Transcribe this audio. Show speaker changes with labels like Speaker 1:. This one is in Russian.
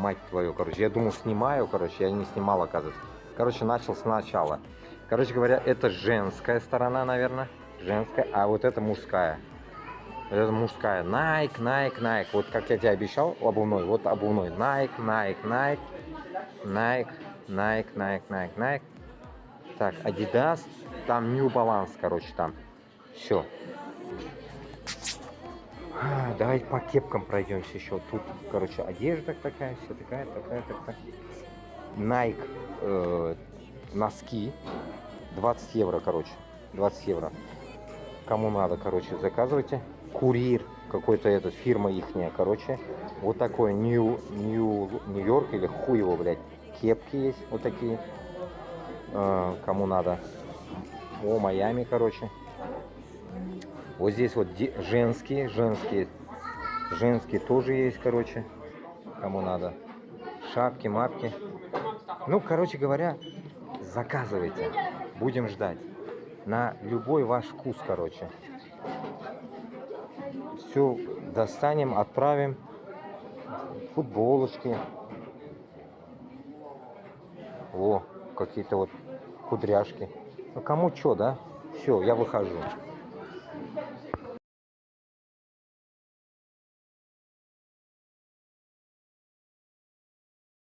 Speaker 1: мать твою, короче. Я думал, снимаю, короче, я не снимал, оказывается. Короче, начал сначала. Короче говоря, это женская сторона, наверное. Женская, а вот это мужская. Вот это мужская. Nike, Nike, Nike. Вот как я тебе обещал, обувной. Вот обувной. Nike, Nike, Nike. Nike, Nike, Nike, Nike, Nike. Так, Adidas. Там New Balance, короче, там. Все. Давай по кепкам пройдемся еще. Тут, короче, одежда такая, все такая. Nike носки. 20 евро, короче. 20 евро. Кому надо, короче, заказывайте. Курьер какой-то этот, фирма ихняя, короче. Вот такой Нью-Йорк или хуй его, блядь. Кепки есть вот такие. Кому надо. О, Майами, короче. Вот здесь вот женские тоже есть, короче. Кому надо. Шапки, мапки. Ну, короче говоря, заказывайте. Будем ждать. На любой ваш вкус, короче. Все достанем, отправим. Футболочки. О, какие-то вот кудряшки. Ну, кому что, да? Все, я выхожу.